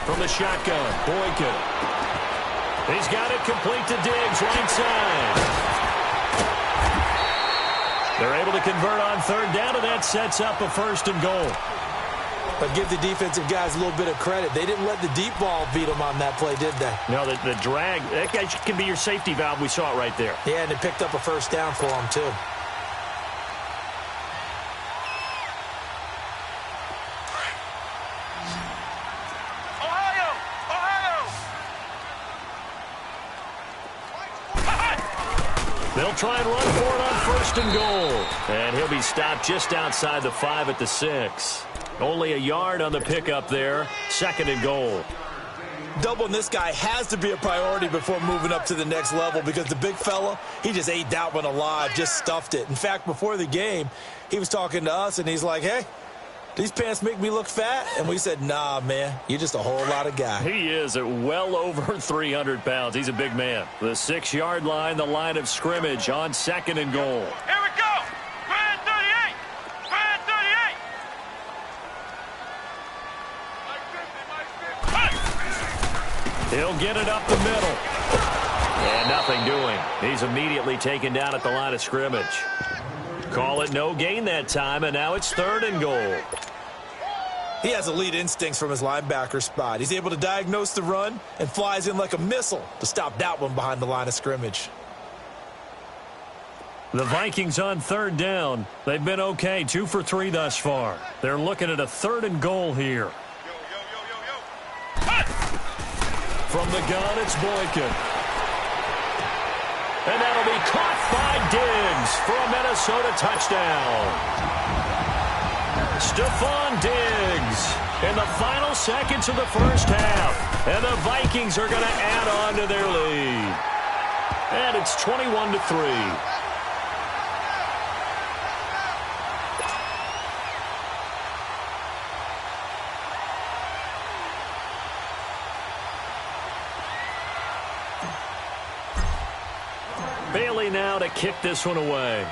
from the shotgun. Boykin. He's got it complete to Diggs, right side. They're able to convert on third down, and that sets up a 1st and goal. But give the defensive guys a little bit of credit. They didn't let the deep ball beat them on that play, did they? No, the drag, that guy can be your safety valve. We saw it right there. Yeah, and they picked up a 1st down for them, too. They'll try and run for it on 1st and goal. And he'll be stopped just outside the 5 at the 6. Only a yard on the pickup there. 2nd and goal. Doubling this guy has to be a priority before moving up to the next level because the big fella, he just ate that one alive, just stuffed it. In fact, before the game, he was talking to us, and he's like, hey, these pants make me look fat? And we said, nah, man, you're just a whole lot of guy. He is at well over 300 pounds. He's a big man. The 6-yard line, the line of scrimmage on 2nd and goal. Here we go. Grand 38. Grand 38. He'll get it up the middle. And nothing doing. He's immediately taken down at the line of scrimmage. Call it no gain that time, and now it's 3rd and goal. He has elite instincts from his linebacker spot. He's able to diagnose the run and flies in like a missile to stop that one behind the line of scrimmage. The Vikings on 3rd down. They've been okay, 2 for 3 thus far. They're looking at a 3rd and goal here. From the gun, it's Boykin. And that'll be caught by Diggs for a Minnesota touchdown. Stephon Diggs in the final seconds of the 1st half. And the Vikings are going to add on to their lead. And it's 21-3. Bailey now to kick this one away.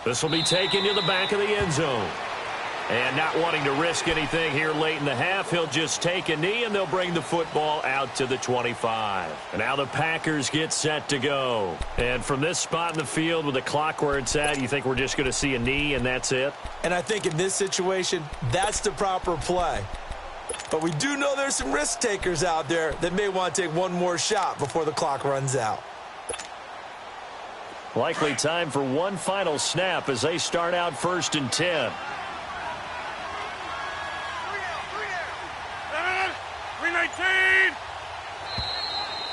This will be taken to the back of the end zone. And not wanting to risk anything here late in the half, he'll just take a knee, and they'll bring the football out to the 25. And now the Packers get set to go. And from this spot in the field with the clock where it's at, you think we're just going to see a knee and that's it? And I think in this situation, that's the proper play. But we do know there's some risk takers out there that may want to take one more shot before the clock runs out. Likely time for one final snap as they start out 1st and 10. 319.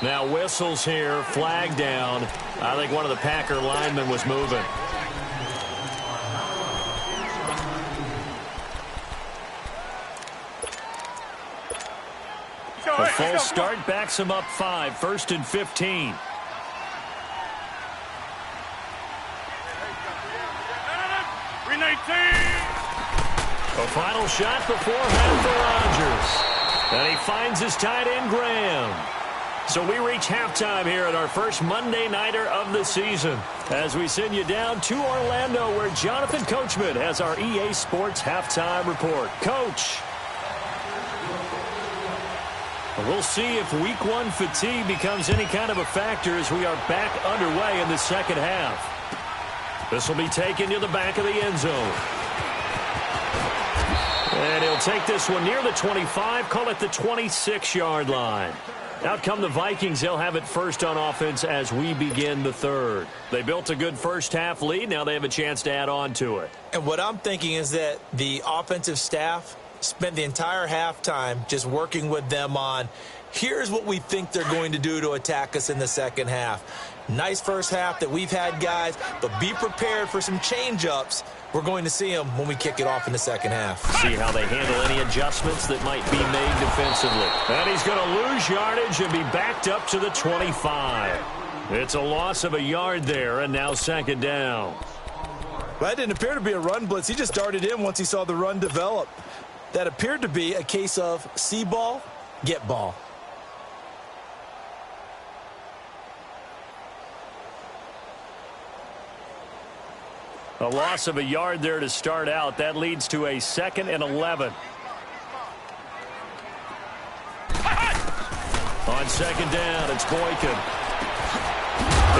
Now whistles here, flag down. I think one of the Packer linemen was moving. A false start backs him up 5, 1st and 15. A final shot before half for Rodgers. And he finds his tight end, Graham. So we reach halftime here at our first Monday Nighter of the season as we send you down to Orlando where Jonathan Coachman has our EA Sports Halftime Report. Coach. We'll see if Week 1 fatigue becomes any kind of a factor as we are back underway in the 2nd half. This will be taken to the back of the end zone. And he'll take this one near the 25, call it the 26-yard line. Out come the Vikings. They'll have it first on offense as we begin the 3rd. They built a good first half lead. Now they have a chance to add on to it. And what I'm thinking is that the offensive staff spent the entire halftime just working with them on, here's what we think they're going to do to attack us in the 2nd half. Nice first half that we've had, guys, but be prepared for some change-ups. We're going to see them when we kick it off in the 2nd half. See how they handle any adjustments that might be made defensively. And he's going to lose yardage and be backed up to the 25. It's a loss of a yard there, and now 2nd down. Well, that didn't appear to be a run blitz. He just darted in once he saw the run develop. That appeared to be a case of see ball, get ball. A loss of a yard there to start out. That leads to a 2nd and 11. On 2nd down, it's Boykin.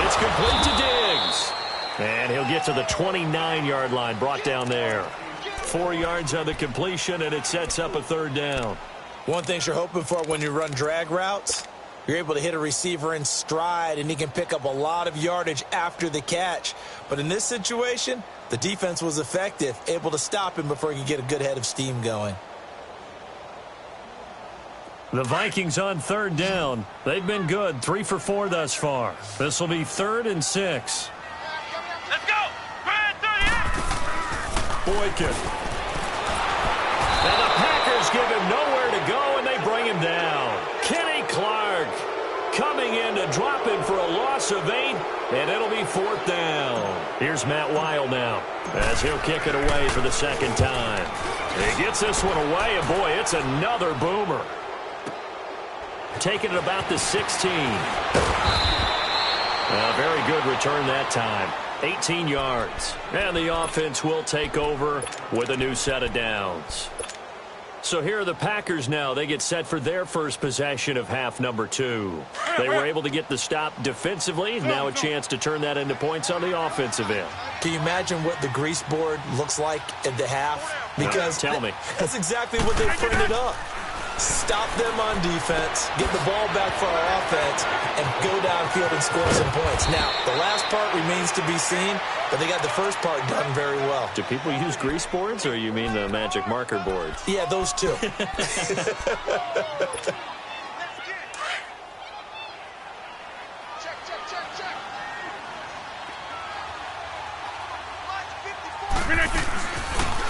It's complete to Diggs. And he'll get to the 29-yard line, brought down there. 4 yards on the completion, and it sets up a 3rd down. One thing you're hoping for when you run drag routes, you're able to hit a receiver in stride, and he can pick up a lot of yardage after the catch. But in this situation, the defense was effective, able to stop him before he could get a good head of steam going. The Vikings on 3rd down. They've been good, 3 for 4 thus far. This will be 3rd and 6. Let's go! Red 38! Boykin. And the Packers give him nowhere to go, and they bring him down. Kenny Clark coming in to drop him for a loss of 8, and it'll be 4th down. Here's Matt Weil now, as he'll kick it away for the 2nd time. He gets this one away, and boy, it's another boomer. Taking it about the 16. A very good return that time. 18 yards. And the offense will take over with a new set of downs. So here are the Packers now. They get set for their first possession of half number 2. They were able to get the stop defensively. Now a chance to turn that into points on the offensive end. Can you imagine what the grease board looks like at the half? Because tell me. That's exactly what they printed up. Stop them on defense, get the ball back for our offense, and go downfield and score some points. Now, the last part remains to be seen, but they got the first part done very well. Do people use grease boards, or you mean the magic marker boards? Yeah, those two.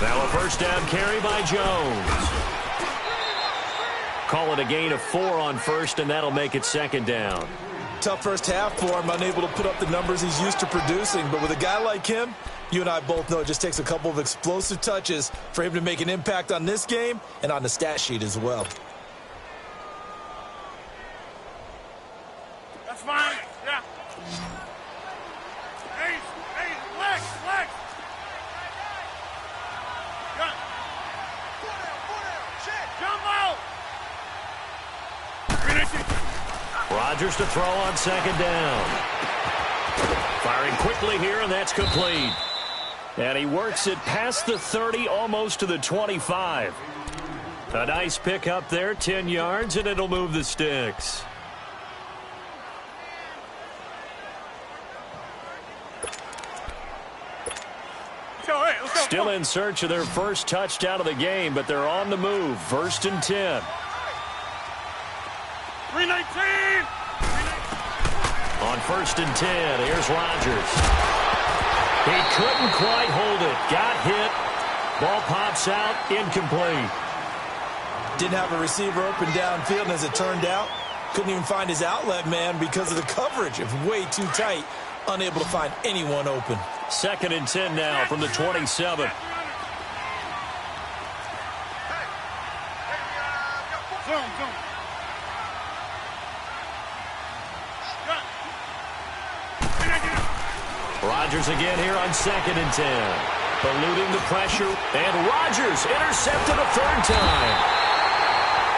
Now a first down carry by Jones. Call it a gain of 4 on 1st, and that'll make it 2nd down. Tough first half for him, unable to put up the numbers he's used to producing. But with a guy like him, you and I both know it just takes a couple of explosive touches for him to make an impact on this game and on the stat sheet as well. That's fine. Yeah. Hey, flex. Gun. Jump out. Rodgers to throw on 2nd down. Firing quickly here, and that's complete. And he works it past the 30, almost to the 25. A nice pick up there, 10 yards, and it'll move the sticks. Still in search of their first touchdown of the game, but they're on the move. 1st and 10. 319! On 1st and 10, here's Rodgers. He couldn't quite hold it. Got hit. Ball pops out, incomplete. Didn't have a receiver open downfield, and as it turned out, couldn't even find his outlet man because of the coverage. It was way too tight, unable to find anyone open. 2nd and 10 now from the 27. Zoom. Rodgers again here on 2nd and 10. Eluding the pressure, and Rodgers intercepted a 3rd time.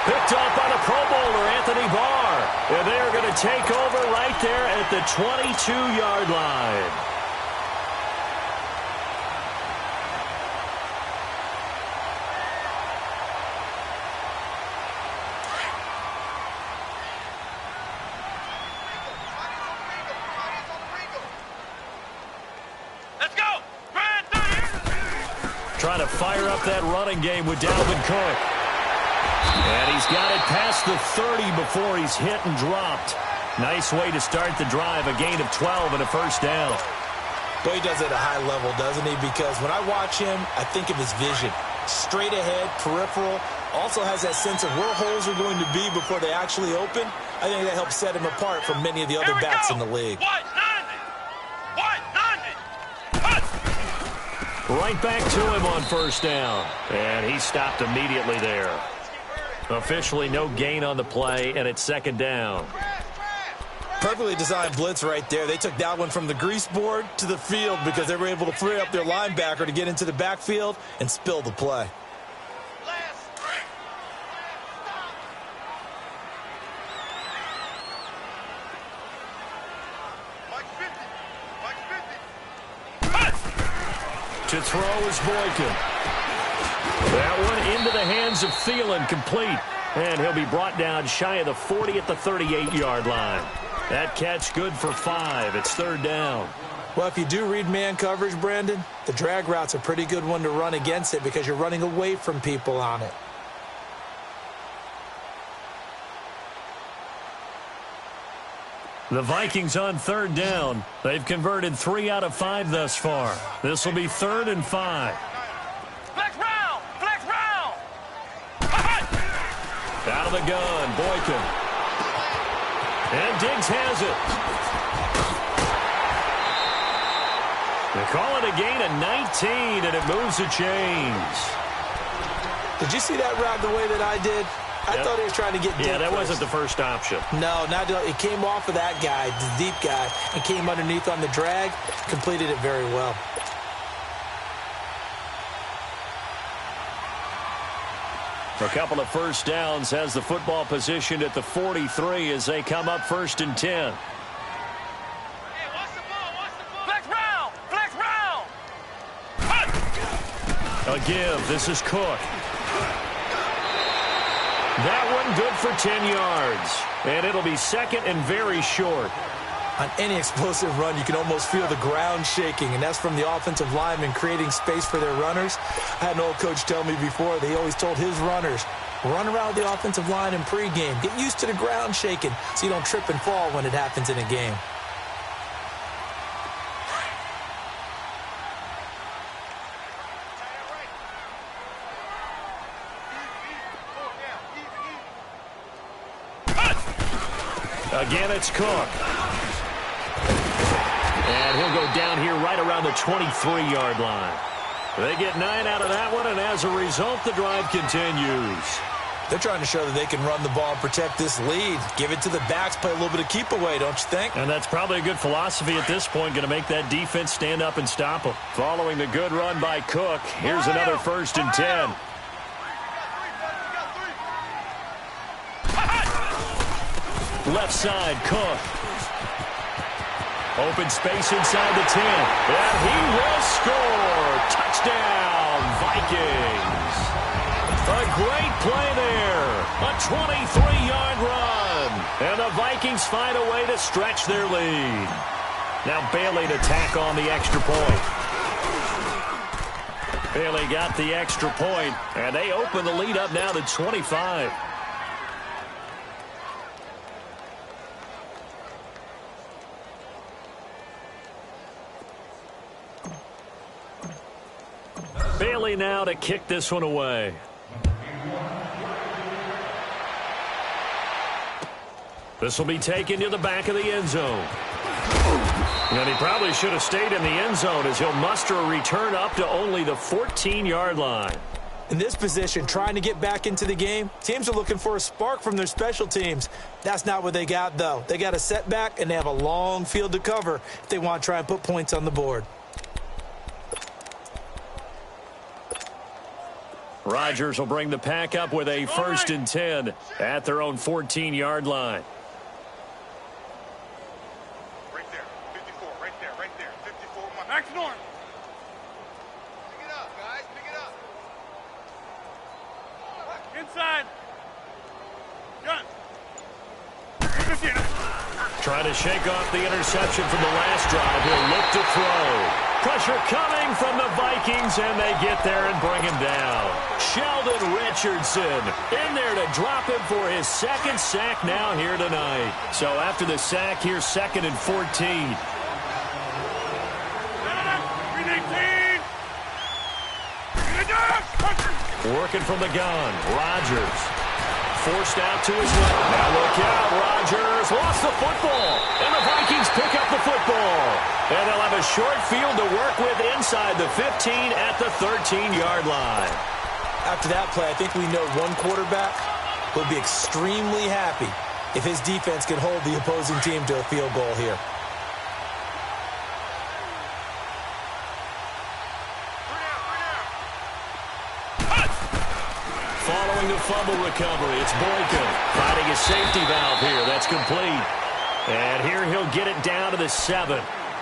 Picked up on a Pro Bowler, Anthony Barr. And they're going to take over right there at the 22-yard line. Trying to fire up that running game with Dalvin Cook. And he's got it past the 30 before he's hit and dropped. Nice way to start the drive. A gain of 12 and a first down. But he does it at a high level, doesn't he? Because when I watch him, I think of his vision. Straight ahead, peripheral. Also has that sense of where holes are going to be before they actually open. I think that helps set him apart from many of the other backs in the league. Right back to him on first down. And he stopped immediately there. Officially no gain on the play, and it's 2nd down. Perfectly designed blitz right there. They took that one from the grease board to the field because they were able to free up their linebacker to get into the backfield and spill the play. To throw is Boykin. That one into the hands of Thielen, complete. And he'll be brought down shy of the 40 at the 38-yard line. That catch good for 5. It's third down. Well, if you do read man coverage, Brandon, the drag route's a pretty good one to run against it because you're running away from people on it. The Vikings on third down. They've converted 3 out of 5 thus far. This will be 3rd and 5. Flex round! Flex round! Out of the gun, Boykin. And Diggs has it. They call it a gain of 19, and it moves the chains. Did you see that route the way that I did? I thought he was trying to get deep. Yeah, that first. wasn't the first option. No, not it came off of that guy, the deep guy, and came underneath on the drag, completed it very well. A couple of first downs has the football positioned at the 43 as they come up 1st and 10. Hey, watch the ball, watch the ball! Flex round! Flex round! A give. This is Cook. That one good for 10 yards. And it'll be 2nd and very short. On any explosive run, you can almost feel the ground shaking, and that's from the offensive linemen creating space for their runners. I had an old coach tell me before, they always told his runners, run around the offensive line in pregame. Get used to the ground shaking so you don't trip and fall when it happens in a game. Again, it's Cook. And he'll go down here right around the 23-yard line. They get 9 out of that one, and as a result, the drive continues. They're trying to show that they can run the ball and protect this lead. Give it to the backs, play a little bit of keep away, don't you think? And that's probably a good philosophy at this point, going to make that defense stand up and stop them. Following the good run by Cook, here's another 1st and 10. Left side, Cook. Open space inside the 10. And he will score. Touchdown, Vikings. A great play there. A 23-yard run. And the Vikings find a way to stretch their lead. Now Bailey to tack on the extra point. Bailey got the extra point, and they open the lead up now to 25. Bailey now to kick this one away. This will be taken to the back of the end zone. And he probably should have stayed in the end zone as he'll muster a return up to only the 14-yard line. In this position, trying to get back into the game, teams are looking for a spark from their special teams. That's not what they got, though. They got a setback, and they have a long field to cover if they want to try and put points on the board. Rodgers will bring the pack up with a 1st and 10 at their own 14-yard line. Right there, 54, right there, 54. Max Norm. Pick it up, guys, pick it up. Inside. Gun. Trying to shake off the interception from the last drive. He'll look to throw. Pressure coming from the Vikings, and they get there and bring him down. Sheldon Richardson in there to drop him for his 2nd sack now here tonight. So after the sack, here's 2nd and 14. Working from the gun, Rodgers. Forced out to his left. Now look out, Rodgers lost the football. And the Vikings pick up the football. And they'll have a short field to work with inside the 15 at the 13-yard line. After that play, I think we know one quarterback would be extremely happy if his defense can hold the opposing team to a field goal here. Following the fumble recovery, it's Boykin finding a safety valve here. That's complete. And here he'll get it down to the 7.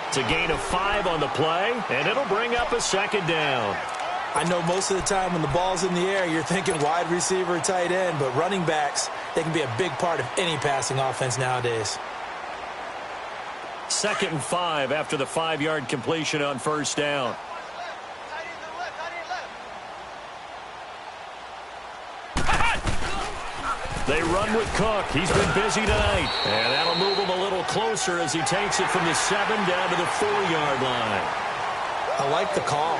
It's a gain of 5 on the play, and it'll bring up a second down. I know most of the time when the ball's in the air, you're thinking wide receiver, tight end, but running backs, they can be a big part of any passing offense nowadays. 2nd and 5 after the 5-yard completion on first down. They run with Cook. He's been busy tonight. And that'll move him a little closer as he takes it from the 7 down to the 4-yard line. I like the call.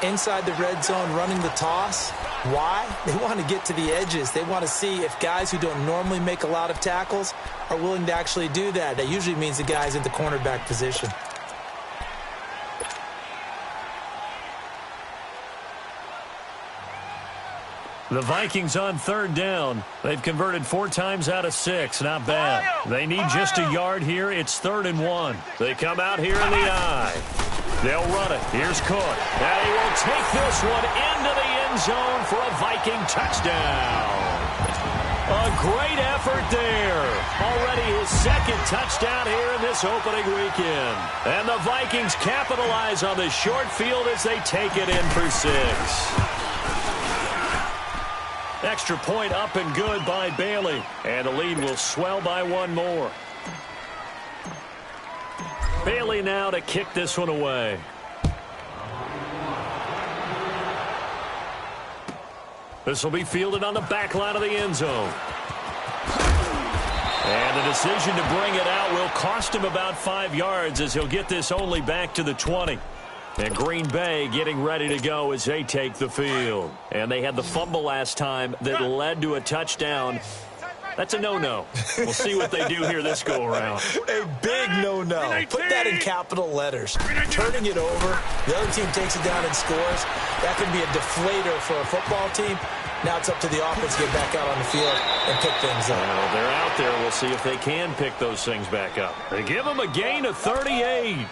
Inside the red zone, running the toss. Why? They want to get to the edges. They want to see if guys who don't normally make a lot of tackles are willing to actually do that. That usually means the guy's in the cornerback position. The Vikings on 3rd down. They've converted 4 times out of 6. Not bad. They need just a yard here. It's 3rd and 1. They come out here in the eye. They'll run it. Here's Cook. And he will take this one into the end zone for a Viking touchdown. A great effort there. Already his 2nd touchdown here in this opening weekend. And the Vikings capitalize on the short field as they take it in for 6. Extra point up and good by Bailey. And the lead will swell by 1 more. Bailey now to kick this one away. This will be fielded on the back line of the end zone. And the decision to bring it out will cost him about 5 yards as he'll get this only back to the 20. And Green Bay getting ready to go as they take the field. And they had the fumble last time that led to a touchdown. That's a no-no. We'll see what they do here this go-around. A big no-no. Put that in capital letters. Turning it over, the other team takes it down and scores. That can be a deflator for a football team. Now it's up to the offense to get back out on the field and pick things up. Well, they're out there. We'll see if they can pick those things back up. They give them a gain of 38.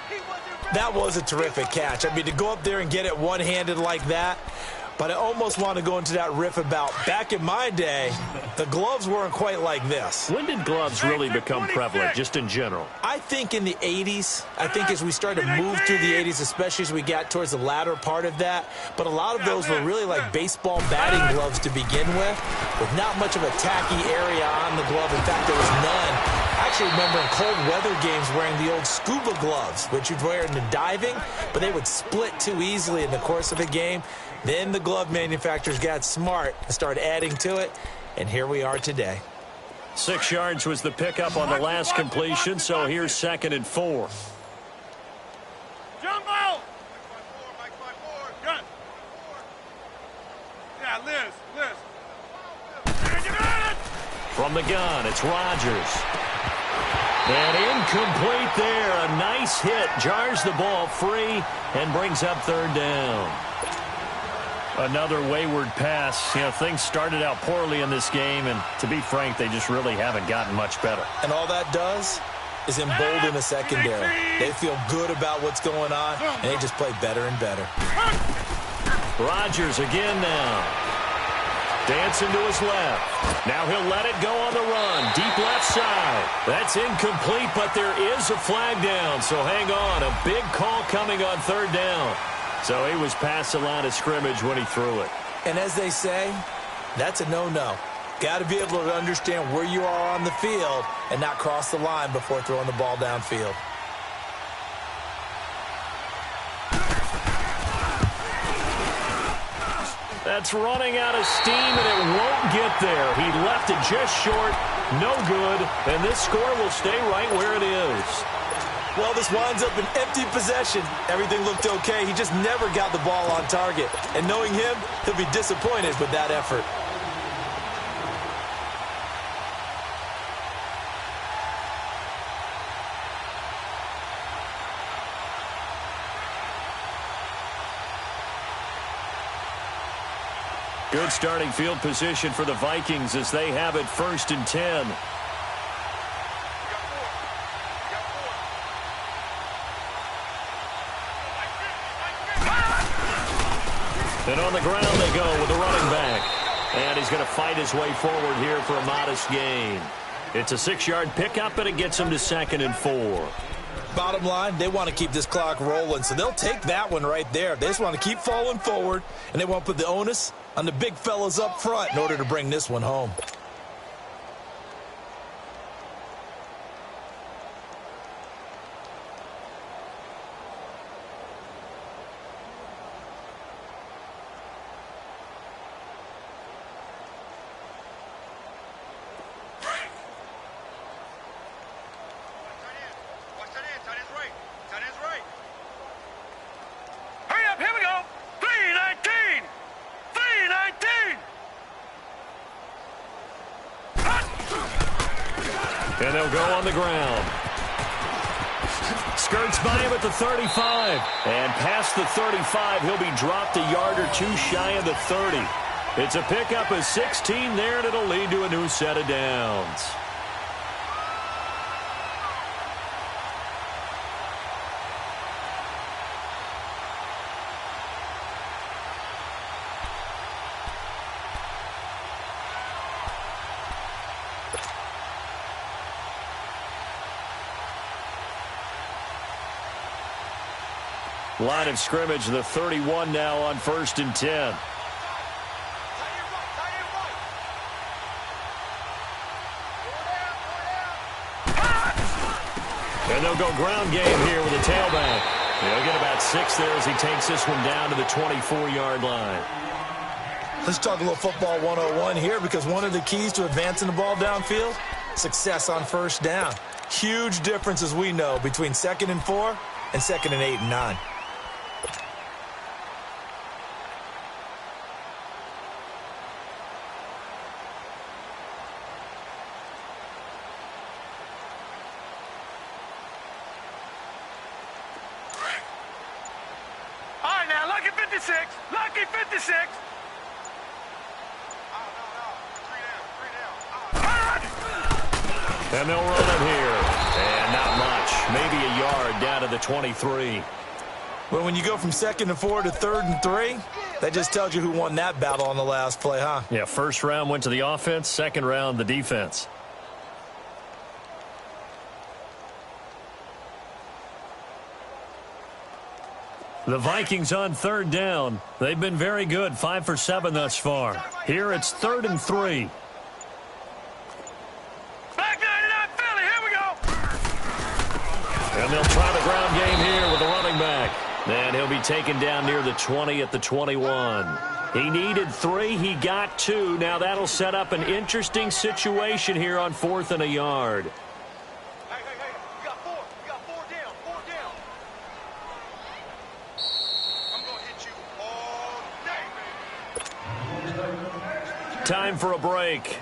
That was a terrific catch. I mean, to go up there and get it one-handed like that, but I almost want to go into that riff about back in my day, the gloves weren't quite like this. When did gloves really become prevalent, just in general? I think in the 80s. I think as we started to move through the 80s, especially as we got towards the latter part of that. But a lot of those were really like baseball batting gloves to begin with not much of a tacky area on the glove. In fact, there was none. I actually remember in cold weather games wearing the old scuba gloves, which you'd wear in the diving, but they would split too easily in the course of a game. Then the glove manufacturers got smart and started adding to it, and here we are today. 6 yards was the pickup on the last completion, so here's 2nd and 4. Jump out! Mike 5-4. Gun. Yeah, Liz. From the gun, it's Rodgers. And incomplete there. A nice hit. Jars the ball free and brings up 3rd down. Another wayward pass. You know, things started out poorly in this game, and to be frank, they just really haven't gotten much better. And all that does is embolden the secondary. They feel good about what's going on, and they just play better and better. Rodgers again now. Dancing to his left. Now he'll let it go on the run. Deep left side. That's incomplete, but there is a flag down, so hang on. A big call coming on 3rd down. So he was past the line of scrimmage when he threw it. And as they say, that's a no-no. Got to be able to understand where you are on the field and not cross the line before throwing the ball downfield. That's running out of steam, and it won't get there. He left it just short. No good. And this score will stay right where it is. Well, this winds up an empty possession. Everything looked okay. He just never got the ball on target. And knowing him, he'll be disappointed with that effort. Good starting field position for the Vikings as they have it 1st and 10. going to fight his way forward here for a modest gain. It's a 6-yard pickup, and it gets him to 2nd and 4. Bottom line, they want to keep this clock rolling, so they'll take that one right there. They just want to keep falling forward, and they want to put the onus on the big fellas up front in order to bring this one home. And they'll go on the ground. Skirts by him at the 35. And past the 35, he'll be dropped a yard or two shy of the 30. It's a pickup of 16 there, and it'll lead to a new set of downs. Line of scrimmage, the 31 now on 1st and 10. And they'll go ground game here with a tailback. They'll get about 6 there as he takes this one down to the 24-yard line. Let's talk a little football 101 here, because one of the keys to advancing the ball downfield, success on first down. Huge difference, as we know, between 2nd and 4 and 2nd and 8 and 9. Lucky 56. And they'll run it here. And not much. Maybe a yard down to the 23. Well, when you go from 2nd and 4 to 3rd and 3, that just tells you who won that battle on the last play, huh? Yeah, first round went to the offense, second round the defense. The Vikings on 3rd down. They've been very good, 5 for 7 thus far. Here it's 3rd and 3. Back 99 Philly, here we go. And they'll try the ground game here with the running back. And he'll be taken down near the 20 at the 21. He needed 3, he got 2. Now that'll set up an interesting situation here on 4th and a yard. Time for a break.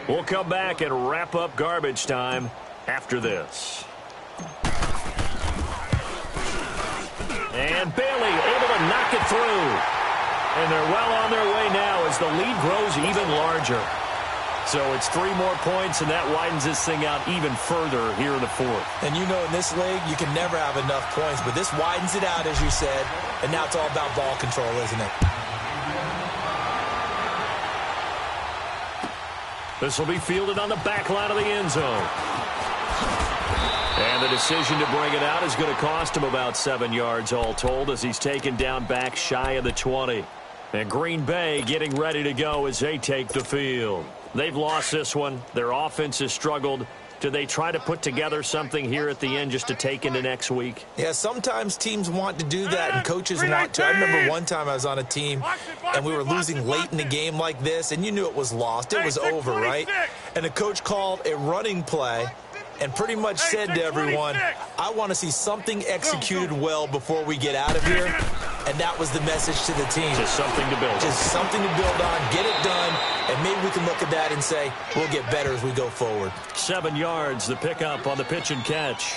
We'll come back and wrap up garbage time after this. And Bailey able to knock it through. And they're well on their way now as the lead grows even larger. So it's 3 more points, and that widens this thing out even further here in the 4th. And you know, in this league, you can never have enough points, but this widens it out, as you said, and now it's all about ball control, isn't it? This will be fielded on the back line of the end zone. And the decision to bring it out is going to cost him about 7 yards all told as he's taken down back shy of the 20. And Green Bay getting ready to go as they take the field. They've lost this one. Their offense has struggled. Do they try to put together something here at the end just to take into next week? Yeah, sometimes teams want to do that, and coaches want to. I remember one time I was on a team, and we were losing late in the game like this, and you knew it was lost. It was over, right? And the coach called a running play and pretty much said to everyone, I want to see something executed well before we get out of here. And that was the message to the team. Just something to build on. Just something to build on, get it done, and maybe we can look at that and say, we'll get better as we go forward. 7 yards, the pickup on the pitch and catch.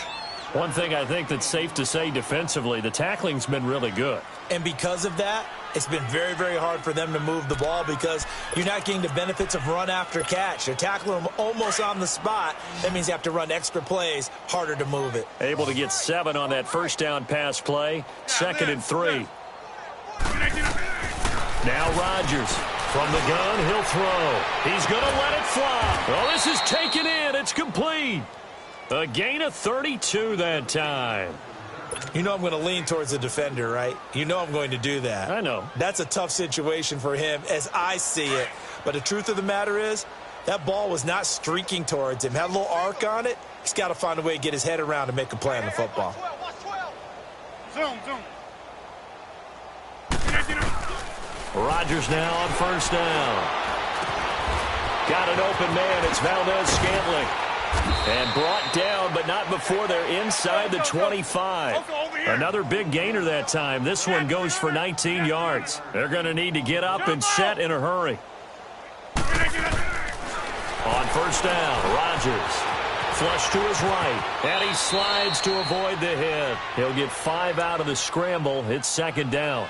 One thing I think that's safe to say defensively, the tackling's been really good. And because of that, it's been very, very hard for them to move the ball because you're not getting the benefits of run after catch. They're tackling them almost on the spot. That means you have to run extra plays, harder to move it. Able to get 7 on that first down pass play. 2nd and 3. Now Rodgers. From the gun, he'll throw. He's going to let it fly. Oh, this is taken in. It's complete. A gain of 32 that time. You know I'm going to lean towards the defender, right? You know I'm going to do that. I know. That's a tough situation for him as I see it. But the truth of the matter is, that ball was not streaking towards him. Had a little arc on it. He's got to find a way to get his head around and make a play on the football. Zoom. Rodgers now on first down. Got an open man. It's Valdez-Scantling. And brought down, but not before they're inside the 25. Another big gainer that time. This one goes for 19 yards. They're going to need to get up and set in a hurry. On first down, Rodgers. Flush to his right. And he slides to avoid the hit. He'll get 5 out of the scramble. It's second down.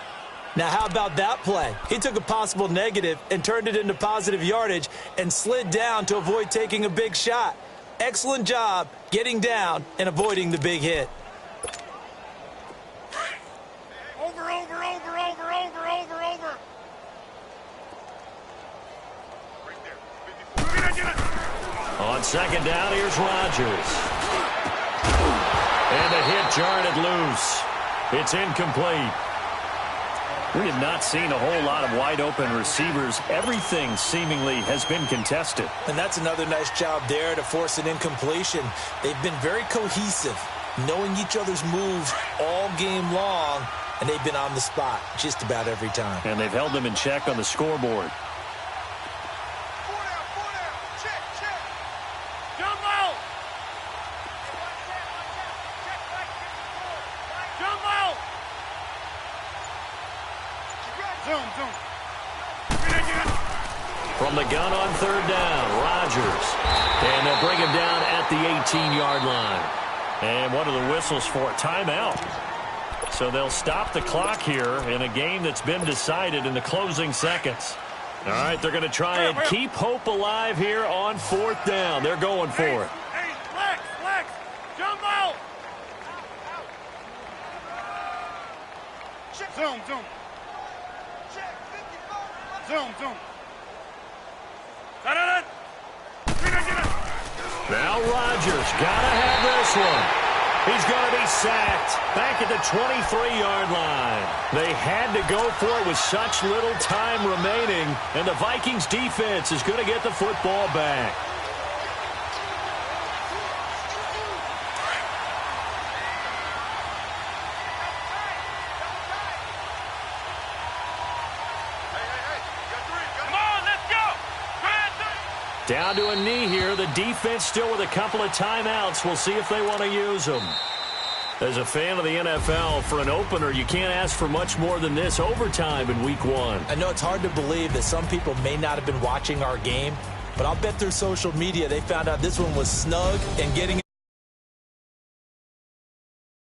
Now, how about that play? He took a possible negative and turned it into positive yardage and slid down to avoid taking a big shot. Excellent job getting down and avoiding the big hit. Over. Right there. On second down, here's Rodgers. And the hit jarred it loose. It's incomplete. We have not seen a whole lot of wide-open receivers. Everything seemingly has been contested. And that's another nice job there to force an incompletion. They've been very cohesive, knowing each other's moves all game long, and they've been on the spot just about every time. And they've held them in check on the scoreboard. 4 down. Check. Jump out. Jump out. Zoom. From the gun on third down, Rodgers. And they'll bring him down at the 18-yard line. And one of the whistles for a timeout. So they'll stop the clock here in a game that's been decided in the closing seconds. All right, they're going to try and keep hope alive here on fourth down. They're going for it. Hey, flex. Jump out. Zoom. Zoom. Now Rodgers got to have this one. He's going to be sacked back at the 23-yard line. They had to go for it with such little time remaining, and the Vikings defense is going to get the football back. Down to a knee here. The defense still with a couple of timeouts. We'll see if they want to use them. As a fan of the NFL, for an opener, you can't ask for much more than this overtime in Week 1. I know it's hard to believe that some people may not have been watching our game, but I'll bet through social media they found out this one was snug and getting